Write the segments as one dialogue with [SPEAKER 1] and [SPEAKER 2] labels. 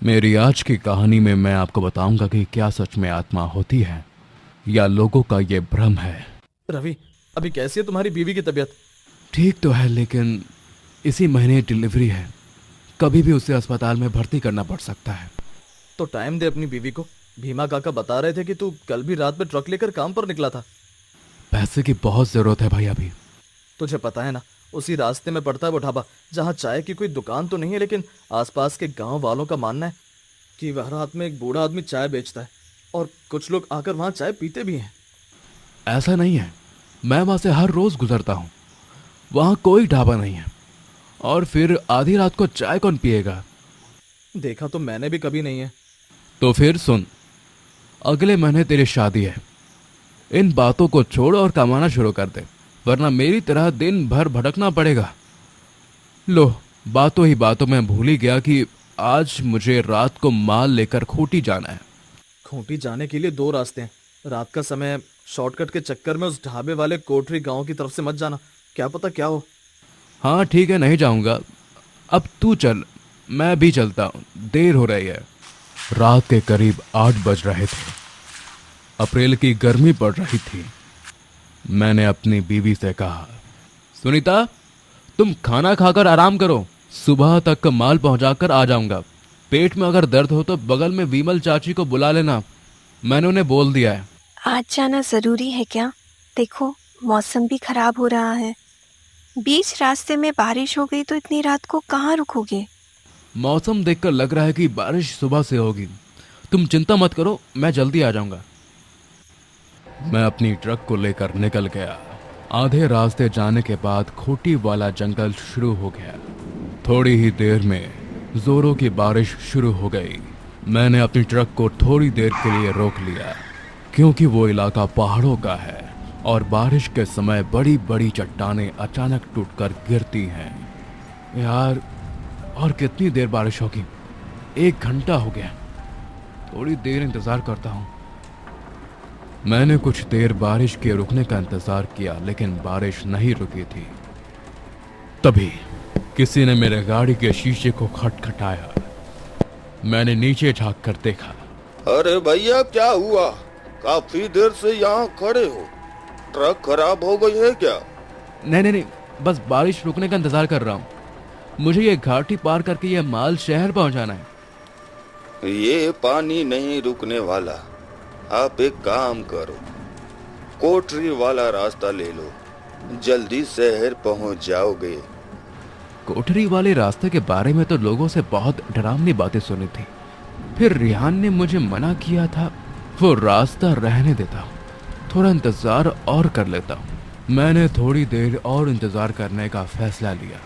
[SPEAKER 1] मेरी आज की कहानी में मैं आपको बताऊंगा कि क्या सच में आत्मा होती है या लोगों का ये भ्रम है।
[SPEAKER 2] रवि, अभी कैसी है तुम्हारी बीवी की तबीयत?
[SPEAKER 1] ठीक तो है, लेकिन इसी महीने डिलीवरी है। कभी भी उसे अस्पताल में भर्ती करना पड़ सकता है।
[SPEAKER 2] तो टाइम दे अपनी बीवी को। भीमा काका बता रहे थे कि तू कल भी रात में ट्रक लेकर काम पर निकला था।
[SPEAKER 1] पैसे की बहुत ज़रूरत है भाई अभी।
[SPEAKER 2] तुझे पता है ना, उसी रास्ते में पड़ता है वो ढाबा जहाँ चाय की कोई दुकान तो नहीं है, लेकिन आसपास के गांव वालों का मानना है कि वह रात में एक बूढ़ा आदमी चाय बेचता है और कुछ लोग आकर वहाँ चाय पीते भी हैं।
[SPEAKER 1] ऐसा नहीं है, मैं वहाँ से हर रोज़ गुजरता हूँ। वहाँ कोई ढाबा नहीं है, और फिर आधी रात को चाय कौन पिएगा।
[SPEAKER 2] देखा तो मैंने भी कभी नहीं है।
[SPEAKER 1] तो फिर सुन, अगले महीने तेरी शादी है। इन बातों को छोड़ और कमाना शुरू कर दे, वरना मेरी तरह दिन भर भटकना पड़ेगा। लो, बातों ही बातों में भूल ही गया कि आज मुझे रात को माल लेकर खूंटी जाना है।
[SPEAKER 2] खूंटी जाने के लिए दो रास्ते हैं। रात का समय है, शॉर्टकट के चक्कर में उस ढाबे वाले कोठरी गांव की तरफ से मत जाना, क्या पता क्या हो।
[SPEAKER 1] हाँ ठीक है, नहीं जाऊंगा। अब तू चल, मैं भी चलता हूँ, देर हो रही है। रात के करीब 8 बज रहे थे। अप्रैल की गर्मी पड़ रही थी। मैंने अपनी बीवी से कहा, सुनीता, तुम खाना खाकर आराम करो, सुबह तक माल पहुंचाकर आ जाऊंगा। पेट में अगर दर्द हो तो बगल में विमल चाची को बुला लेना, मैंने उन्हें बोल दिया है।
[SPEAKER 3] आज जाना जरूरी है क्या? देखो, मौसम भी खराब हो रहा है। बीच रास्ते में बारिश हो गई तो इतनी रात को कहाँ रुकोगे?
[SPEAKER 1] मौसम देखकर लग रहा है कि बारिश सुबह से होगी। तुम चिंता मत करो, मैं जल्दी आ जाऊंगा। मैं अपनी ट्रक को लेकर निकल गया। आधे रास्ते जाने के बाद खूंटी वाला जंगल शुरू हो गया। थोड़ी ही देर में जोरों की बारिश शुरू हो गई। मैंने अपनी ट्रक को थोड़ी देर के लिए रोक लिया, क्योंकि वो इलाका पहाड़ों का है और बारिश के समय बड़ी बड़ी चट्टानें अचानक टूटकर गिरती हैं। यार, और कितनी देर बारिश होगी? 1 घंटा हो गया। थोड़ी देर इंतजार करता हूँ। मैंने कुछ देर बारिश के रुकने का इंतजार किया, लेकिन बारिश नहीं रुकी थी। तभी किसी ने मेरे गाड़ी के शीशे को खटखटाया। मैंने नीचे झांक कर देखा।
[SPEAKER 4] अरे भैया, क्या हुआ? काफी देर से यहाँ खड़े हो। ट्रक खराब हो गई है क्या?
[SPEAKER 1] नहीं नहीं नहीं, बस बारिश रुकने का इंतजार कर रहा हूँ। मुझे ये घाटी पार करके ये माल शहर पहुंचाना है।
[SPEAKER 4] ये पानी नहीं रुकने वाला। आप एक काम करो, कोठरी वाला रास्ता ले लो, जल्दी शहर पहुंच जाओगे।
[SPEAKER 1] कोठरी वाले रास्ते के बारे में तो लोगों से बहुत डरावनी बातें सुनी थी। फिर रिहान ने मुझे मना किया था। वो रास्ता रहने देता हूँ, थोड़ा इंतजार और कर लेता हूँ। मैंने थोड़ी देर और इंतजार करने का फैसला लिया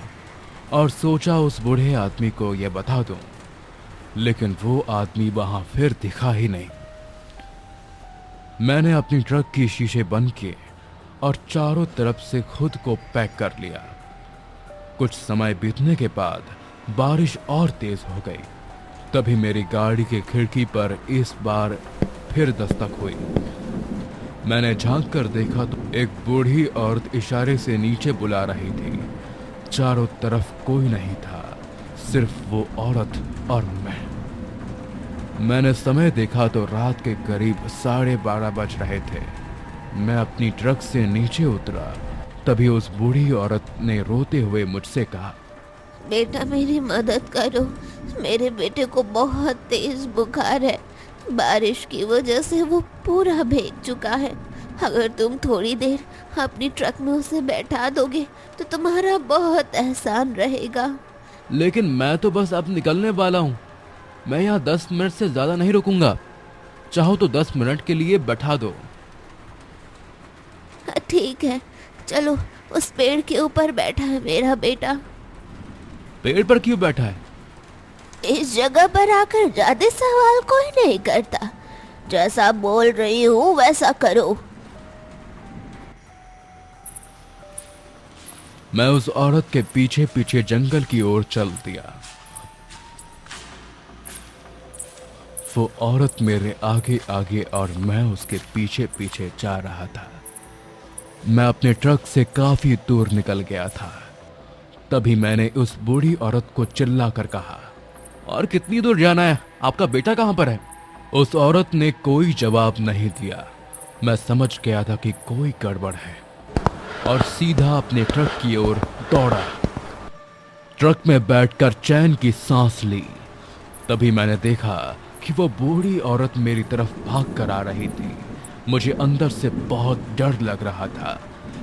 [SPEAKER 1] और सोचा उस बूढ़े आदमी को यह बता दूं, लेकिन वो आदमी वहां फिर दिखा ही नहीं। मैंने अपनी ट्रक की शीशे बंद किए और चारों तरफ से खुद को पैक कर लिया। कुछ समय बीतने के बाद बारिश और तेज हो गई। तभी मेरी गाड़ी की खिड़की पर इस बार फिर दस्तक हुई। मैंने झांक कर देखा तो एक बूढ़ी औरत इशारे से नीचे बुला रही थी। चारों तरफ कोई नहीं था, सिर्फ वो औरत और मैंने समय देखा तो रात के करीब 12:30 बज रहे थे। मैं अपनी ट्रक से नीचे उतरा। तभी उस बूढ़ी औरत ने रोते हुए मुझसे कहा,
[SPEAKER 5] बेटा मेरी मदद करो, मेरे बेटे को बहुत तेज बुखार है। बारिश की वजह से वो पूरा भीग चुका है। अगर तुम थोड़ी देर अपनी ट्रक में उसे बैठा दोगे तो तुम्हारा बहुत एहसान रहेगा।
[SPEAKER 1] लेकिन मैं तो बस अब निकलने वाला हूँ। मैं यहाँ 10 मिनट से ज्यादा नहीं रुकूंगा। चाहो तो 10 मिनट के लिए बैठा दो।
[SPEAKER 5] ठीक है, चलो, उस पेड़ के ऊपर बैठा है मेरा बेटा।
[SPEAKER 1] पेड़ पर क्यों बैठा है?
[SPEAKER 5] इस जगह पर आकर ज्यादा सवाल कोई नहीं करता। जैसा बोल रही हूँ वैसा करो।
[SPEAKER 1] मैं उस औरत के पीछे पीछे जंगल की ओर चल दिया। वो औरत मेरे आगे आगे और मैं उसके पीछे पीछे जा रहा था। मैं अपने ट्रक से काफी दूर निकल गया था। तभी मैंने उस बूढ़ी औरत को चिल्ला कर कहा, और कितनी दूर जाना है? आपका बेटा कहाँ पर है? उस औरत ने कोई जवाब नहीं दिया। मैं समझ गया था कि कोई गड़बड़ है और सीधा अपने ट्रक की ओर दौड़ा। ट्रक में बैठकर चैन की सांस ली। तभी मैंने देखा कि वो बूढ़ी औरत मेरी तरफ भाग कर आ रही थी। मुझे अंदर से बहुत डर लग रहा था।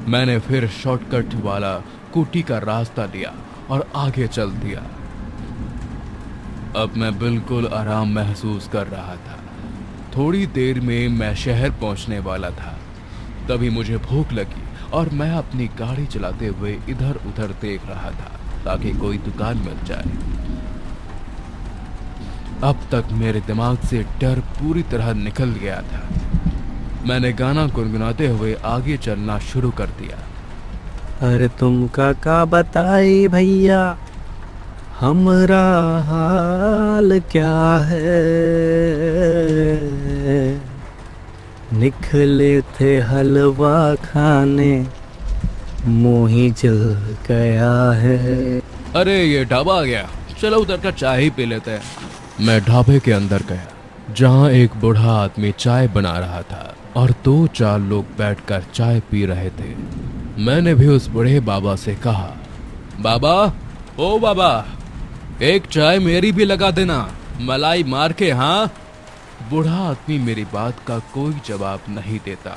[SPEAKER 1] मैंने फिर शॉर्टकट वाला कुटी का रास्ता लिया और आगे चल दिया। अब मैं बिल्कुल आराम महसूस कर रहा था। थोड़ी देर में मैं शहर पहुंचने वाला था। तभी मुझे भूख लगी और मैं अपनी गाड़ी चलाते हुए इधर उधर देख रहा था ताकि कोई दुकान मिल जाए। अब तक मेरे दिमाग से डर पूरी तरह निकल गया था। मैंने गाना गुनगुनाते हुए आगे चलना शुरू कर दिया।
[SPEAKER 6] अरे तुमका का बताई भैया, हमरा हाल क्या है। निकले थे हलवा खाने, मुंह ही जल गया है।
[SPEAKER 1] अरे ये ढाबा आ गया, चलो उधर का चाय ही पी लेते हैं। मैं ढाबे के अंदर गया जहां एक बूढ़ा आदमी चाय बना रहा था और 2-4 लोग बैठकर चाय पी रहे थे। मैंने भी उस बूढ़े बाबा से कहा, बाबा, ओ बाबा, एक चाय मेरी भी लगा देना, मलाई मार के। हाँ। बूढ़ा आदमी मेरी बात का कोई जवाब नहीं देता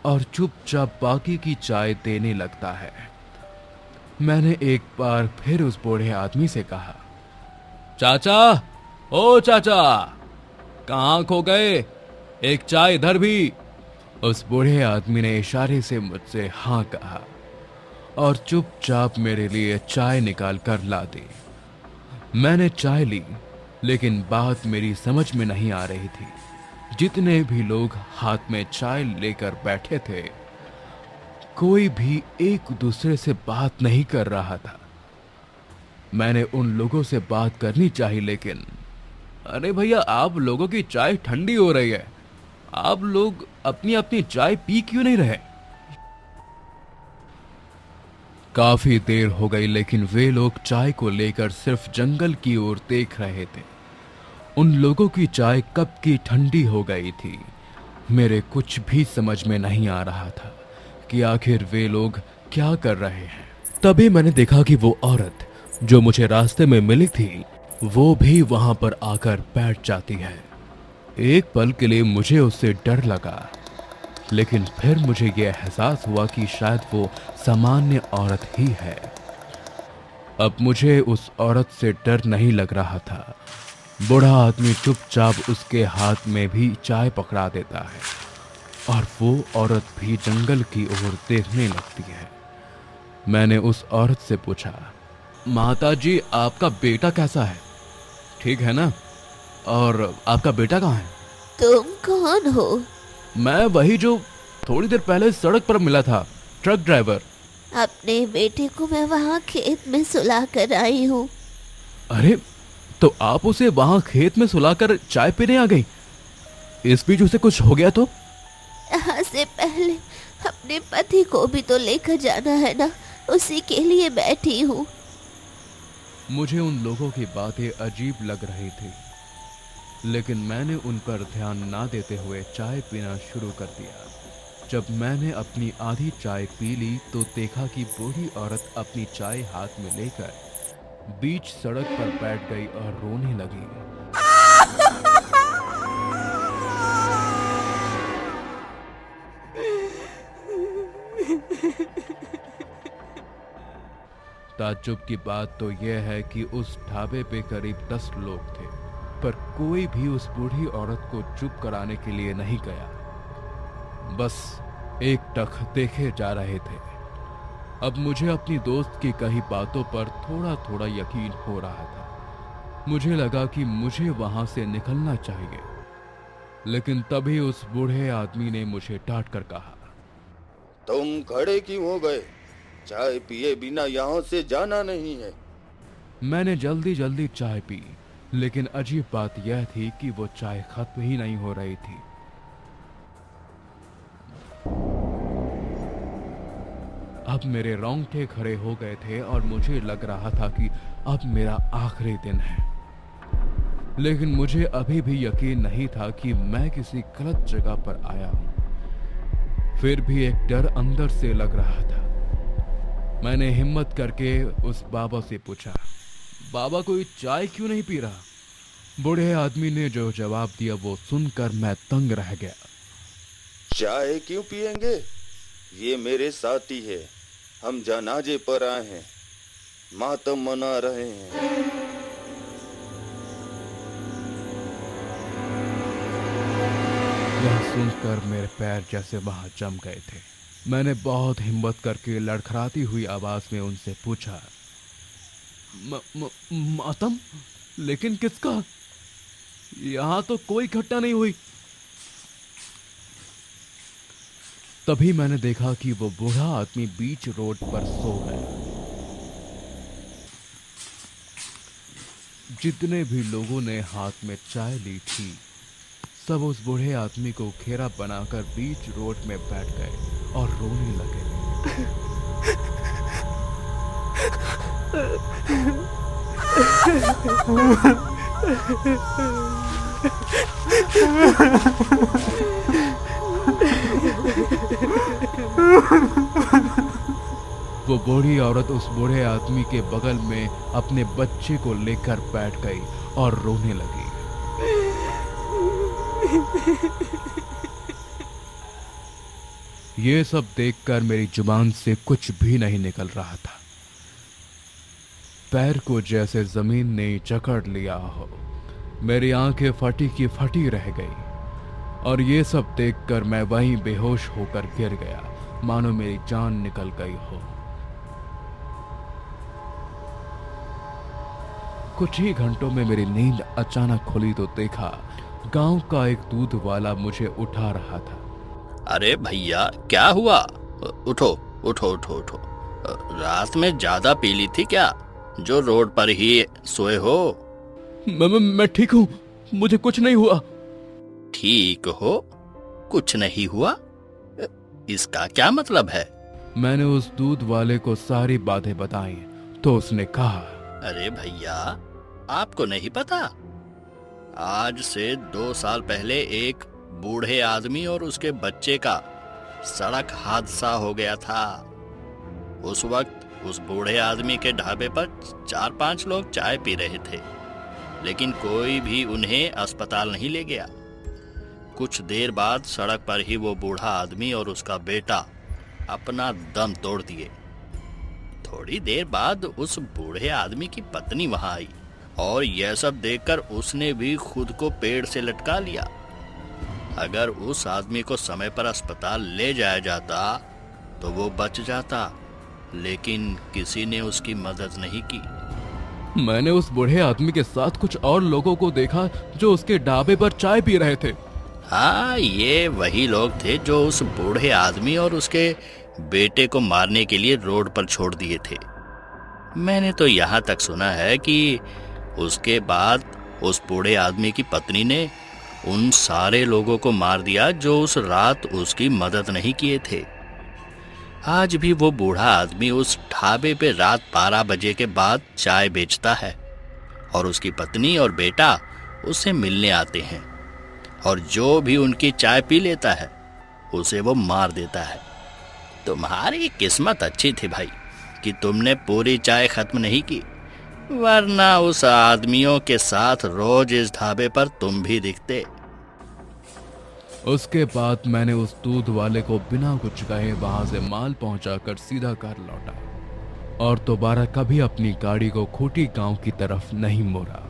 [SPEAKER 1] और चुपचाप बाकी की चाय देने लगता है। मैंने एक बार फिर उस बूढ़े आदमी से कहा, चाचा, ओ चाचा, कहाँ खो गए? एक चाय इधर भी। उस बूढ़े आदमी ने इशारे से मुझसे हाँ कहा और चुपचाप मेरे लिए चाय निकाल कर ला दी। मैंने चाय ली, लेकिन बात मेरी समझ में नहीं आ रही थी। जितने भी लोग हाथ में चाय लेकर बैठे थे, कोई भी एक दूसरे से बात नहीं कर रहा था। मैंने उन लोगों से बात करनी चाहिए, लेकिन अरे भैया, आप लोगों की चाय ठंडी हो रही है, आप लोग अपनी अपनी चाय पी क्यों नहीं रहे? काफी देर हो गई, लेकिन वे लोग चाय को लेकर सिर्फ जंगल की ओर देख रहे थे। उन लोगों की चाय कब की ठंडी हो गई थी। मेरे कुछ भी समझ में नहीं आ रहा था कि आखिर वे लोग क्या कर रहे हैं। तभी मैंने देखा कि वो औरत जो मुझे रास्ते में मिली थी, वो भी वहां पर आकर बैठ जाती है। एक पल के लिए मुझे उससे डर लगा, लेकिन फिर मुझे यह एहसास हुआ कि शायद वो सामान्य औरत ही है। अब मुझे उस औरत से डर नहीं लग रहा था। बूढ़ा आदमी चुपचाप उसके हाथ में भी चाय पकड़ा देता है और वो औरत भी जंगल की ओर देखने लगती है। मैंने उस औरत से पूछा, माता जी, आपका बेटा कैसा है? ठीक है ना? और आपका बेटा कहाँ है?
[SPEAKER 5] तुम कौन हो?
[SPEAKER 1] मैं वही जो थोड़ी देर पहले सड़क पर मिला था, ट्रक ड्राइवर।
[SPEAKER 5] अपने बेटे को मैं वहाँ खेत में सुला कर आई हूँ।
[SPEAKER 1] अरे, तो आप उसे वहां खेत में सुलाकर चाय पीने आ गई? इस बीच उसे कुछ हो गया तो?
[SPEAKER 5] यहाँ से पहले अपने पति को भी तो लेकर जाना है ना, उसी के लिए बैठी हूँ।
[SPEAKER 1] मुझे उन लोगों की बातें अजीब लग रही थी, लेकिन मैंने उन पर ध्यान ना देते हुए चाय पीना शुरू कर दिया। जब मैंने अपनी आधी चाय पी ली तो देखा कि बूढ़ी औरत अपनी चाय हाथ में लेकर बीच सड़क पर बैठ गई और रोने लगी। ताज्जुब की बात तो यह है कि उस ढाबे पे करीब 10 लोग थे, पर कोई भी उस बूढ़ी औरत को चुप कराने के लिए नहीं गया। बस एकटक देखे जा रहे थे। अब मुझे अपनी दोस्त की कही बातों पर थोड़ा थोड़ा यकीन हो रहा था। मुझे लगा कि मुझे वहां से निकलना चाहिए, लेकिन तभी उस बूढ़े आदमी ने मुझे डांट कर कहा,
[SPEAKER 4] तुम खड़े क्यों हो गए? चाय पिए बिना यहाँ से जाना नहीं है।
[SPEAKER 1] मैंने जल्दी जल्दी चाय पी, लेकिन अजीब बात यह थी कि वो चाय खत्म ही नहीं हो रही थी। अब मेरे रोंगटे खड़े हो गए थे और मुझे लग रहा था कि अब मेरा आखिरी दिन है। लेकिन मुझे अभी भी यकीन नहीं था कि मैं किसी गलत जगह पर आया हूं। फिर भी एक डर अंदर से लग रहा था। मैंने हिम्मत करके उस बाबा से पूछा, बाबा कोई चाय क्यों नहीं पी रहा? बूढ़े आदमी ने जो जवाब दिया वो सुनकर मैं तंग रह गया।
[SPEAKER 4] चाय क्यों पिएंगे? ये मेरे साथी है। हम जनाजे पर आए हैं, मातम मना रहे हैं।
[SPEAKER 1] यह सुनकर मेरे पैर जैसे वहां जम गए थे। मैंने बहुत हिम्मत करके लड़खड़ाती हुई आवाज में उनसे पूछा, मातम? लेकिन किसका? यहां तो कोई घटना नहीं हुई। तभी मैंने देखा कि वो बूढ़ा आदमी बीच रोड पर सो गया। जितने भी लोगों ने हाथ में चाय ली थी, सब उस बूढ़े आदमी को घेरा बनाकर बीच रोड में बैठ गए और रोने लगे। वो बूढ़ी औरत उस बूढ़े आदमी के बगल में अपने बच्चे को लेकर बैठ गई और रोने लगी। ये सब देखकर मेरी जुबान से कुछ भी नहीं निकल रहा था। पैर को जैसे जमीन ने जकड़ लिया हो। मेरी आंखें फटी की फटी रह गई और ये सब देखकर मैं वहीं बेहोश होकर गिर गया, मानो मेरी जान निकल गई हो। कुछ ही घंटों में मेरी नींद अचानक खुली तो देखा गांव का एक दूध वाला मुझे उठा रहा था।
[SPEAKER 7] अरे भैया, क्या हुआ? उठो उठो उठो उठो। रात में ज्यादा पी ली थी क्या, जो रोड पर ही सोए हो?
[SPEAKER 1] मैं ठीक हूँ, मुझे कुछ नहीं हुआ।
[SPEAKER 7] ठीक हो? कुछ नहीं हुआ? इसका क्या मतलब है?
[SPEAKER 1] मैंने उस दूध वाले को सारी बातें बताई तो उसने कहा,
[SPEAKER 7] अरे भैया, आपको नहीं पता? आज से 2 साल पहले एक बूढ़े आदमी और उसके बच्चे का सड़क हादसा हो गया था। उस वक्त उस बूढ़े आदमी के ढाबे पर 4-5 लोग चाय पी रहे थे, लेकिन कोई भी उन्हें अस्पताल नहीं ले गया। कुछ देर बाद सड़क पर ही वो बूढ़ा आदमी और उसका बेटा अपना दम तोड़ दिए। थोड़ी देर बाद उस बूढ़े आदमी की पत्नी वहां आई और यह सब देखकर उसने भी खुद को पेड़ से लटका लिया। अगर उस आदमी को समय पर अस्पताल ले जाया जाता तो वो बच जाता, लेकिन किसी ने उसकी मदद नहीं की।
[SPEAKER 1] मैंने उस बूढ़े आदमी के साथ कुछ और लोगों को देखा जो उसके ढाबे पर चाय पी रहे थे।
[SPEAKER 7] हाँ, ये वही लोग थे जो उस बूढ़े आदमी और उसके बेटे को मारने के लिए रोड पर छोड़ दिए थे। मैंने तो यहाँ तक सुना है कि उसके बाद उस बूढ़े आदमी की पत्नी ने उन सारे लोगों को मार दिया जो उस रात उसकी मदद नहीं किए थे। आज भी वो बूढ़ा आदमी उस ढाबे पे रात 12 बजे के बाद चाय बेचता है और उसकी पत्नी और बेटा उससे मिलने आते हैं, और जो भी उनकी चाय पी लेता है उसे वो मार देता है। तुम्हारी किस्मत अच्छी थी भाई कि तुमने पूरी चाय खत्म नहीं की, वरना उस आदमियों के साथ रोज इस ढाबे पर तुम भी दिखते।
[SPEAKER 1] उसके बाद मैंने उस दूध वाले को बिना कुछ कहे वहां से माल पहुंचाकर सीधा घर लौटा और दोबारा कभी अपनी गाड़ी को खूंटी गांव की तरफ नहीं मोड़ा।